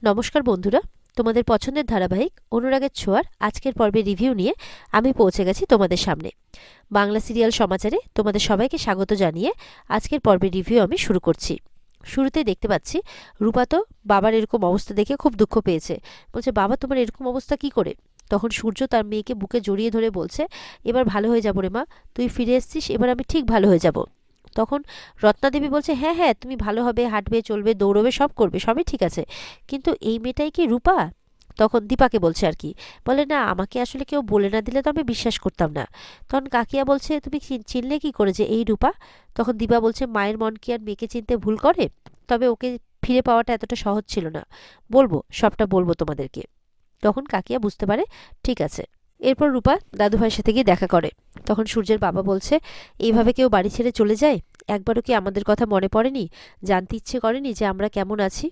নমস্কার বন্ধুরা, তোমাদের পছন্দের ধারাবাহিক অনুরাগের ছোঁয়ার আজকের পর্বে রিভিউ নিয়ে আমি পৌঁছে গেছি তোমাদের সামনে। বাংলা সিরিয়াল সমাচারে তোমাদের সবাইকে স্বাগত জানিয়ে আজকের পর্বের রিভিউ আমি শুরু করছি। শুরুতে দেখতে পাচ্ছি রূপা তো বাবার এরকম অবস্থা দেখে খুব দুঃখ পেয়েছে। বলছে, বাবা তোমার এরকম অবস্থা কি করে? তখন সূর্য তার মেয়েকে বুকে জড়িয়ে ধরে বলছে, এবার ভালো হয়ে যাবো রে মা, তুই ফিরে এসছিস, এবার আমি ঠিক ভালো হয়ে যাব। তখন রত্নাদেবী বলছে, হ্যাঁ হ্যাঁ তুমি ভালো হবে, হাঁটবে, চলবে, দৌড়বে, সব করবে, সবই ঠিক আছে, কিন্তু এই মেয়েটাই কি রূপা? তখন দীপাকে বলছে আর কি, বলে না আমাকে আসলে কেউ বলে না দিলে তো আমি বিশ্বাস করতাম না। তখন কাকিয়া বলছে, তুমি চিনলে কি করে যে এই রূপা? তখন দীপা বলছে, মায়ের মন কি আর মেয়েকে চিনতে ভুল করে? তবে ওকে ফিরে পাওয়াটা এতটা সহজ ছিল না, বলবো, সবটা বলবো তোমাদেরকে। তখন কাকিয়া বুঝতে পারে ঠিক আছে। এরপর রূপা দাদুভাইয়ের সাথে গিয়ে দেখা করে। তখন সূর্যের বাবা বলছে, এইভাবে কেউ বাড়ি ছেড়ে চলে যায়? একবারও কি আমাদের কথা মনে পড়েনি? জানতে ইচ্ছে করেনি যে আমরা কেমন আছি?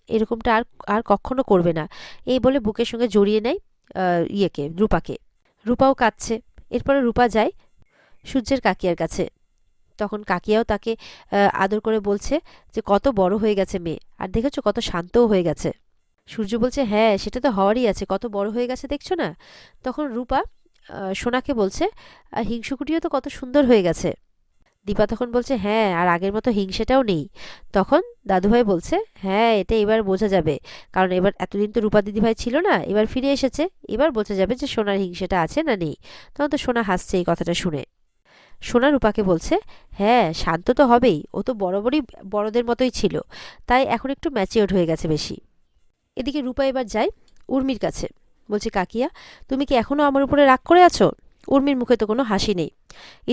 এরকমটা আর আর কখনো করবে না, এই বলে বুকের সঙ্গে জড়িয়ে নেয় রূপাকে। রূপাও কাঁদছে। এরপরে রূপা যায় সূর্যের কাকিয়ার কাছে। তখন কাকিয়াও তাকে আদর করে বলছে যে কত বড় হয়ে গেছে মেয়ে, আর দেখেছো কত শান্তও হয়ে গেছে। সূর্য বলছে, হ্যাঁ সেটা তো হওয়ারই আছে, কত বড় হয়ে গেছে দেখছো না? তখন রূপা সোনাকে বলছে, হিংসুকুটিও তো কত সুন্দর হয়ে গেছে। দীপা তখন বলছে, হ্যাঁ আর আগের মতো হিংসেটাও নেই। তখন দাদুভাই বলছে, হ্যাঁ এটা এবার বোঝা যাবে, কারণ এবার এতদিন তো রূপা দিদিভাই ছিল না, এবার ফিরে এসেছে, এবার বোঝা যাবে যে সোনার হিংসেটা আছে না নেই। তখন তো সোনা হাসছে এই কথাটা শুনে। সোনা রূপাকে বলছে, হ্যাঁ শান্ত তো হবেই, ও তো বরাবরই বড়দের মতোই ছিল, তাই এখন একটু ম্যাচিওর হয়ে গেছে বেশি। এদিকে রূপা এবার যায় উর্মির কাছে। বলছে, কাকিয়া তুমি কি এখনো আমার উপরে রাগ করে আছো? উর্মির মুখে তো কোনো হাসি নেই।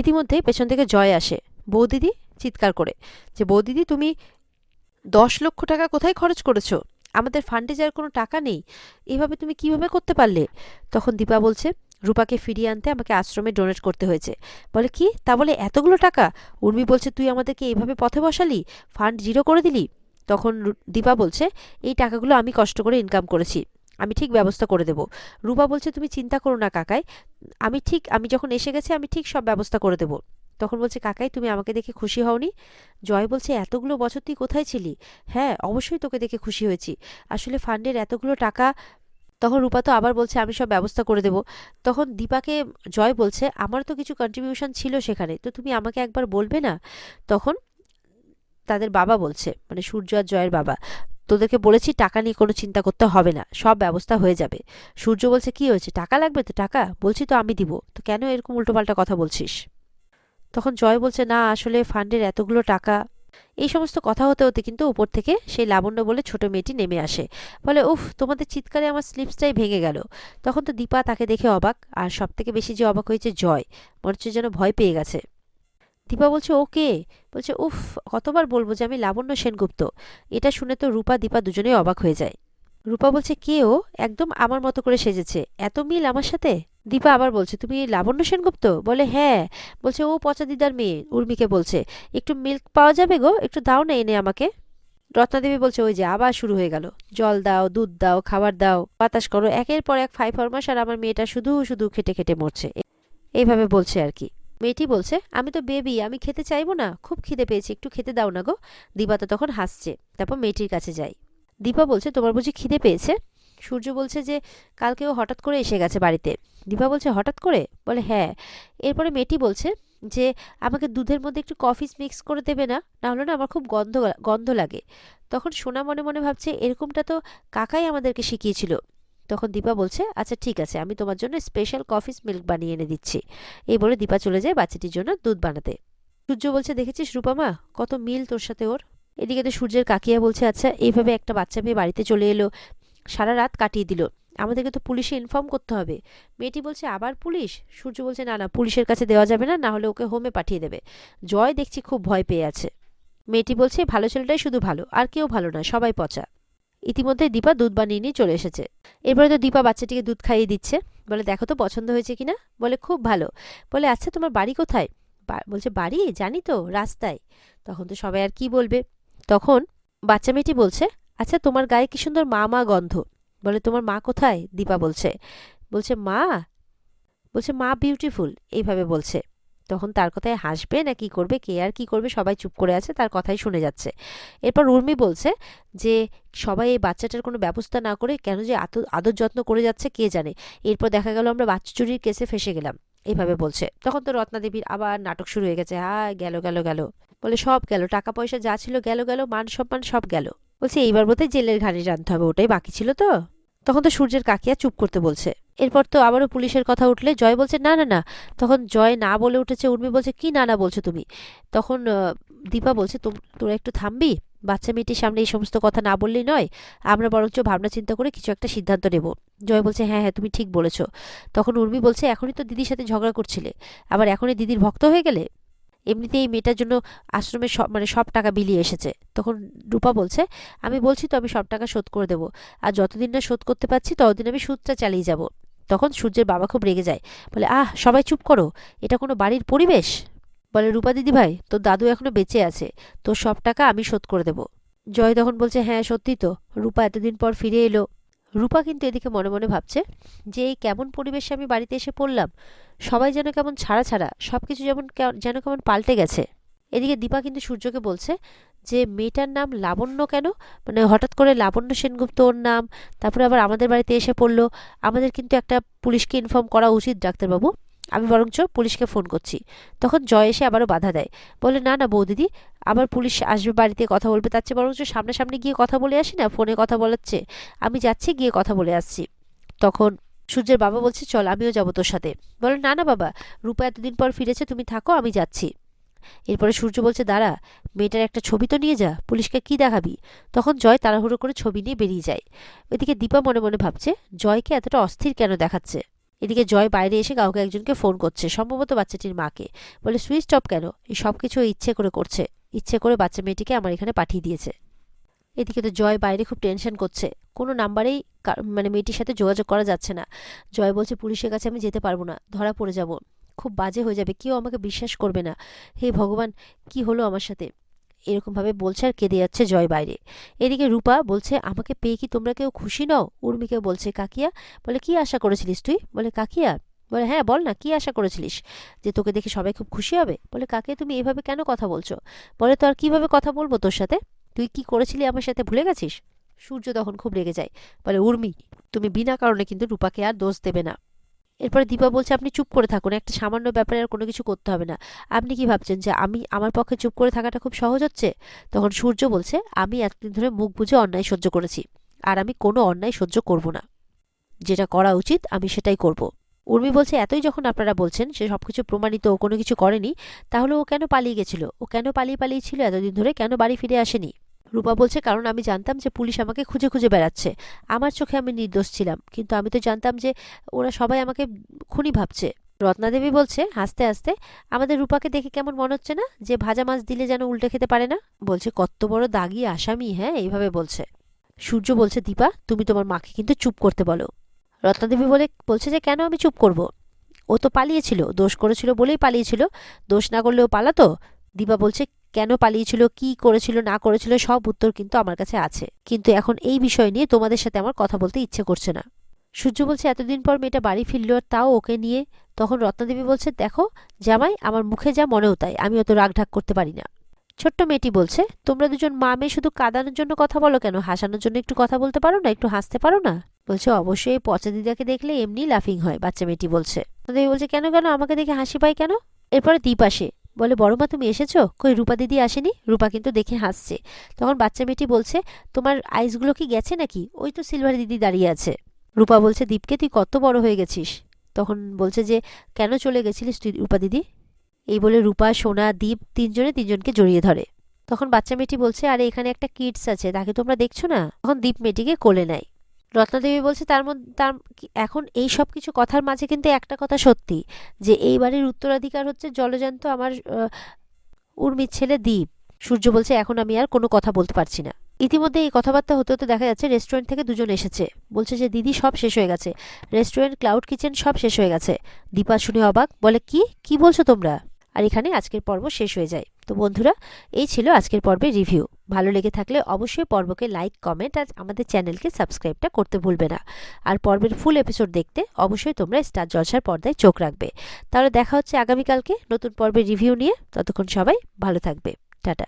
ইতিমধ্যে পেছন থেকে জয় আসে, বৌদিদি, চিৎকার করে যে, বৌদিদি তুমি 10 লক্ষ টাকা কোথায় খরচ করেছো? আমাদের ফান্ডে যার কোনো টাকা নেই, এভাবে তুমি কিভাবে করতে পারলে? তখন দীপা বলছে, রূপাকে ফিরিয়ে আনতে আমাকে আশ্রমে ডোনেট করতে হয়েছে। বলে, কি তা বলে এতগুলো টাকা? উর্মি বলছে, তুই আমাদেরকে এইভাবে পথে বসালি, ফান্ড জিরো করে দিলি। তখন দীপা বলছে, এই টাকাগুলো আমি কষ্ট করে ইনকাম করেছি, আমি ঠিক ব্যবস্থা করে দেব। রূপা বলছে, তুমি চিন্তা করো না কাকাই, আমি যখন এসে গেছি আমি ঠিক সব ব্যবস্থা করে দেব। তখন বলছে, কাকাই তুমি আমাকে দেখে খুশি হওনি? জয় বলছে, এতগুলো বছর তুই কোথায় ছিলি? হ্যাঁ অবশ্যই তোকে দেখে খুশি হয়েছি, আসলে ফান্ডের এতগুলো টাকা। তখন রূপা তো আবার বলছে, আমি সব ব্যবস্থা করে দেব। তখন দীপাকে জয় বলছে, আমার তো কিছু কন্ট্রিবিউশন ছিল সেখানে, তো তুমি আমাকে একবার বলবে না? তখন তাদের বাবা বলছে, মানে সূর্য আর জয়ের বাবা, তোদেরকে বলেছি টাকা নিয়ে কোনো চিন্তা করতে হবে না, সব ব্যবস্থা হয়ে যাবে। সূর্য বলছে, কি হয়েছে, টাকা লাগবে তো, টাকা বলছি তো আমি দিব, তো কেন এরকম উল্টোপাল্টা কথা বলছিস? তখন জয় বলছে, না আসলে ফান্ডের এতগুলো টাকা। এই সমস্ত কথা হতে হতে কিন্তু উপর থেকে সেই লাবণ্য বলে ছোট মেয়েটি নেমে আসে। বলে, উফ তোমাদের চিৎকারে আমার স্লিপসটাই ভেঙে গেল। তখন তো দীপা তাকে দেখে অবাক, আর সব থেকে বেশি যে অবাক হয়েছে জয়, মনে হচ্ছে যেন ভয় পেয়ে গেছে। দীপা বলছে, ওকে? বলছে, উফ কতবার বলবো যে আমি লাবণ্য সেনগুপ্ত। এটা শুনে তো রূপা দীপা দুজনেই অবাক হয়ে যায়। রূপা বলছে, কে ও? একদম আমার মতো করে সেজেছে, এত মিল আমার সাথে। দীপা আবার বলছে, তুমি লাবণ্য সেনগুপ্ত? বলে, হ্যাঁ। বলছে, ও পচা দিদার মেয়ে। উর্মিকে বলছে, একটু মিল্ক পাওয়া যাবে গো, একটু দাও না এনে আমাকে। রত্নাদেবী বলছে, ওই যে আবার শুরু হয়ে গেল, জল দাও, দুধ দাও, খাবার দাও, বাতাস করো, একের পর এক ফাই ফরমাস, আর আমার মেয়েটা শুধু শুধু খেটে খেটে মরছে, এইভাবে বলছে আর কি। মেয়েটি বলছে, আমি তো বেবি, আমি খেতে চাইবো না, খুব খিদে পেয়েছে, একটু খেতে দাও না গো। দীপা তো তখন হাসছে। তারপর মেয়েটির কাছে যাই। দীপা বলছে, তোমার বুঝি খিদে পেয়েছে? সূর্য বলছে যে কালকে ও হঠাৎ করে এসে গেছে বাড়িতে। দীপা বলছে, হঠাৎ করে? বলে, হ্যাঁ। এরপরে মেয়েটি বলছে যে, আমাকে দুধের মধ্যে একটু কফি মিক্স করে দেবে না, না হলে না আমার খুব গন্ধ গন্ধ লাগে। তখন সোনা মনে মনে ভাবছে, এরকমটা তো কাকাই আমাদেরকে শিখিয়েছিল। তখন দীপা বলছে, আচ্ছা ঠিক আছে, আমি তোমার জন্য স্পেশাল কফি মিল্ক বানিয়ে এনে দিচ্ছি। এই বলে দীপা চলে যায় বাচ্চাটির জন্য দুধ বানাতে। সূর্য বলছে, দেখেছিস রূপামা, কত মিল তোর সাথে ওর। এদিকে তো সূর্যের কাকিয়া বলছে, আচ্ছা এইভাবে একটা বাচ্চা মেয়ে বাড়িতে চলে এলো, সারা রাত কাটিয়ে দিল, আমাদেরকে তো পুলিশে ইনফর্ম করতে হবে। মেয়েটি বলছে, আবার পুলিশ? সূর্য বলছে, না না, পুলিশের কাছে দেওয়া যাবে না, না হলে ওকে হোমে পাঠিয়ে দেবে। জয় দেখছি খুব ভয় পেয়ে আছে। মেয়েটি বলছে, ভালো ছেলেটাই শুধু ভালো, আর কেউ ভালো নয়, সবাই পচা। ইতিমধ্যে দীপা দুধ বানিয়ে নিয়ে চলে এসেছে। এরপরে তো দীপা বাচ্চাটিকে দুধ খাইয়ে দিচ্ছে। বলে, দেখো তো পছন্দ হয়েছে কিনা। বলে, খুব ভালো। বলে, আচ্ছা তোমার বাড়ি কোথায়? বলছে, বাড়ি জানি তো, রাস্তায়। তখন তো সবাই আর কি বলবে। তখন বাচ্চা মেয়েটি বলছে, আচ্ছা তোমার গায়ে কি সুন্দর মা মা গন্ধ। বলে, তোমার মা কোথায়? দীপা বলছে। বলছে, মা? বলছে, মা বিউটিফুল, এইভাবে বলছে। তখন তার কথায় হাসবে না কি করবে, কে আর কি করবে, সবাই চুপ করে আছে, তার কথাই শুনে যাচ্ছে। এরপর উর্মি বলছে যে সবাই এই বাচ্চাটার কোনো ব্যবস্থা না করে কেন যে আদর যত্ন করে যাচ্ছে কে জানে, এরপর দেখা গেল আমরা বাচ্চা চুরির কেসে ফেসে গেলাম, এইভাবে বলছে। তখন তো রত্নাদেবীর আবার নাটক শুরু হয়ে গেছে, গেল গেল গেল বলে, সব গেল, টাকা পয়সা যা ছিল গেল গেল, মান সম্মান সব গেল। বলছে এইবার বোধহয় জেলের ঘানি রাঁধতে হবে, ওটাই বাকি ছিল তো। তখন তো সূর্যের কাকিয়া চুপ করতে বলছে। এরপর তো আবারও পুলিশের কথা উঠলে জয় বলছে না না না, তখন জয় না বলে উঠেছে। উর্মি বলছে কি না না বলছো তুমি? তখন দীপা বলছে তোরা একটু থামবি, বাচ্চা মেয়েটির সামনে এই সমস্ত কথা না বললেই নয়, আমরা বরঞ্চ ভাবনা চিন্তা করে কিছু একটা সিদ্ধান্ত নেব। জয় বলছে হ্যাঁ হ্যাঁ তুমি ঠিক বলেছো। তখন উর্মি বলছে এখনই তো দিদির সাথে ঝগড়া করছিলে, আবার এখনই দিদির ভক্ত হয়ে গেলে? এমনিতেই এই মেয়েটার জন্য আশ্রমে সব টাকা বিলিয়ে এসেছে। তখন রূপা বলছে আমি বলছি তো আমি সব টাকা শোধ করে দেবো, আর যতদিন না শোধ করতে পারছি ততদিন আমি সুদটা চালিয়ে যাব। তখন সূর্যের বাবা খুব রেগে যায়, বলে সবাই চুপ করো, এটা কোনো বাড়ির পরিবেশ? বলে রূপা দিদি ভাই, তোর দাদু এখনো বেঁচে আছে, তোর সব টাকা আমি শোধ করে দেব। জয় তখন বলছে হ্যাঁ সত্যি তো, রূপা এতদিন পর ফিরে এলো। রূপা কিন্তু এদিকে মনে মনে ভাবছে যে এই কেমন পরিবেশে আমি বাড়িতে এসে পড়লাম, সবাই যেন কেমন ছাড়া ছাড়া, সব কিছু যেন কেমন পাল্টে গেছে। এদিকে দীপা কিন্তু সূর্যকে বলছে যে মেয়েটার নাম লাবণ্য কেন, মানে হঠাৎ করে লাবণ্য সেনগুপ্ত ওর নাম, তারপরে আবার আমাদের বাড়িতে এসে পড়লো। আমাদের কিন্তু একটা পুলিশকে ইনফর্ম করা উচিত ডাক্তারবাবু, আমি বরঞ্চ পুলিশকে ফোন করছি। তখন জয় এসে আবারও বাধা দেয়, বলে না না বৌদিদি, আবার পুলিশ আসবে বাড়িতে কথা বলবে, তার চেয়ে বরঞ্চ সামনাসামনি গিয়ে কথা বলে আসি না, ফোনে কথা বলাচ্ছে, আমি যাচ্ছি গিয়ে কথা বলে আসছি। তখন সূর্যের বাবা বলছে চল আমিও যাবো তোর সাথে। বলে না না বাবা, রূপা এতদিন পর ফিরেছে, তুমি থাকো, আমি যাচ্ছি। এরপরে সূর্য বলছে দাঁড়া, মেয়েটার একটা ছবি তো নিয়ে যা, পুলিশকে কি দেখাবি। তখন জয় তাড়াহুড়ো করে ছবি নিয়ে বেরিয়ে যায়। ওইদিকে দীপা মনে মনে ভাবছে জয়কে এতটা অস্থির কেন দেখাচ্ছে। এদিকে জয় বাইরে এসে কাউকে একজনকে ফোন করছে, সম্ভবত বাচ্চাটির মাকে। বলে সুইচ অফ কেন, এই সব কিছু ইচ্ছে করে করছে, ইচ্ছে করে বাচ্চা মেয়েটিকে আমার এখানে পাঠিয়ে দিয়েছে। এদিকে তো জয় বাইরে খুব টেনশন করছে, কোনো নাম্বারেই মানে মেয়েটির সাথে যোগাযোগ করা যাচ্ছে না। জয় বলছে পুলিশের কাছে আমি যেতে পারবো না, ধরা পড়ে যাব, খুব বাজে হয়ে যাবে, কেউ আমাকে বিশ্বাস করবে না, হে ভগবান কি হলো আমার সাথে, এরকমভাবে বলছে আর কেঁদে যাচ্ছে জয় বাইরে। এদিকে রূপা বলছে আমাকে পেয়ে কি তোমরা কেউ খুশি নও? উর্মিকে বলছে কাকিয়া। বলে কি আশা করেছিলিস তুই? বলে কাকিয়া। বলে হ্যাঁ বল না, কি আশা করেছিলিস, যে তোকে দেখে সবাই খুব খুশি হবে? বলে কাকিয়া তুমি এভাবে কেন কথা বলছো? বলে তো আর কিভাবে কথা বলবো তোর সাথে, তুই কি করেছিলি আমার সাথে ভুলে গেছিস? সূর্য তখন খুব রেগে যায়, বলে উর্মি তুমি বিনা কারণে কিন্তু রূপাকে আর দোষ দেবে না। এরপরে দীপা বলছে আপনি চুপ করে থাকুন, একটা সামান্য ব্যাপারে আর কোনো কিছু করতে হবে না, আপনি কি ভাবছেন যে আমার পক্ষে চুপ করে থাকাটা খুব সহজ হচ্ছে? তখন সূর্য বলছে আমি এতদিন ধরে মুখ বুজে অন্যায় সহ্য করেছি, আর আমি কোনো অন্যায় সহ্য করব না, যেটা করা উচিত আমি সেটাই করব। উর্মি বলছে এতই যখন আপনারা বলছেন সে সবকিছু প্রমাণিত, ও কোনো কিছু করেনি, তাহলে ও কেন পালিয়ে গেছিল, ও কেন পালিয়ে ছিল এতদিন ধরে, কেন বাড়ি ফিরে আসেনি? রূপা বলছে কারণ আমি জানতাম যে পুলিশ আমাকে খুঁজে খুঁজে বেড়াচ্ছে, আমার চোখে আমি নির্দোষ ছিলাম, কিন্তু আমি তো জানতাম যে ওরা সবাই আমাকে খুনি ভাবছে। রত্নাদেবী বলছে হাসতে হাসতে আমাদের রূপাকে দেখে কেমন মনে হচ্ছে না, যে ভাজা মাছ দিলে যেন উল্টে খেতে পারে না। বলছে কত বড় দাগি আসামি, হ্যাঁ এইভাবে বলছে। সূর্য বলছে দীপা তুমি তোমার মাকে কিন্তু চুপ করতে বলো। রত্নাদেবী বলছে যে কেন আমি চুপ করব, ও তো পালিয়েছিল, দোষ করেছিল বলেই পালিয়েছিল, দোষ না করলে ও পালাতো? দীপা বলছে কেন পালিয়েছিল, কি করেছিল না করেছিল সব উত্তর কিন্তু আমার কাছে আছে, কিন্তু এখন এই বিষয় নিয়ে তোমাদের সাথে আমার কথা বলতে ইচ্ছে করছে না। সূর্য বলছে এতদিন পর মেয়েটা বাড়ি ফিরল আর তাও ওকে নিয়ে। তখন রত্নাদেবী বলছে দেখো জামাই, আমার মুখে যা মনেও তাই, আমি অত রাগঢাক করতে পারি না। ছোট্ট মেয়েটি বলছে তোমরা দুজন মা মেয়ে শুধু কাঁদানোর জন্য কথা বলো কেন, হাসানোর জন্য একটু কথা বলতে পারো না, একটু হাসতে পারো না? বলছে অবশ্যই পচা দিদাকে দেখলে এমনি লাফিং হয়, বাচ্চা মেয়েটি বলছে। দেবী বলছে কেন কেন, আমাকে দেখে হাসি পায় কেন? এরপরে দীপ আসে, বলে বড় মা তুমি এসেছো, কই রূপা দিদি আসেনি? রূপা কিন্তু দেখে হাসছে। তখন বাচ্চা মেয়েটি বলছে তোমার আইসগুলো কি গেছে নাকি, ওই তো সিলভার দিদি দাঁড়িয়ে আছে। রূপা বলছে দীপকে তুই কত বড় হয়ে গেছিস। তখন বলছে যে কেন চলে গেছিলিস তুই রূপা দিদি? এই বলে রূপা সোনা দীপ তিনজনে তিনজনকে জড়িয়ে ধরে। তখন বাচ্চা মেয়েটি বলছে আরে এখানে একটা কিডস আছে, তাকে তোমরা দেখছো না? তখন দীপ মেয়েটিকে কোলে নেয়। রত্নাদেবী বলছে এখন এই সব কিছু কথার মাঝে কিন্তু একটা কথা সত্যি, যে এই বাড়ির উত্তরাধিকার হচ্ছে জলজান্ত আমার উর্মির ছেলে দীপ। সূর্য বলছে এখন আমি আর কোনো কথা বলতে পারছি না। ইতিমধ্যে এই কথাবার্তা হতে হতে দেখা যাচ্ছে রেস্টুরেন্ট থেকে দুজন এসেছে, বলছে যে দিদি সব শেষ হয়ে গেছে, রেস্টুরেন্ট ক্লাউড কিচেন সব শেষ হয়ে গেছে। দীপা শুনে অবাক, বলে কি কি বলছো তোমরা? আর এখানে আজকের পর্ব শেষ হয়ে যায়। তো বন্ধুরা এই ছিল আজকের পর্বের রিভিউ। ভালো লেগে থাকলে অবশ্যই পর্বকে লাইক, কমেন্ট আর আমাদের চ্যানেলকে সাবস্ক্রাইবটা করতে ভুলবে না। আর পর্বের ফুল এপিসোড দেখতে অবশ্যই তোমরা স্টার জলসার পর্দায় চোখ রাখবে। তাহলে দেখা হচ্ছে আগামীকালকে নতুন পর্বের রিভিউ নিয়ে। ততক্ষণ সবাই ভালো থাকবে। টাটা।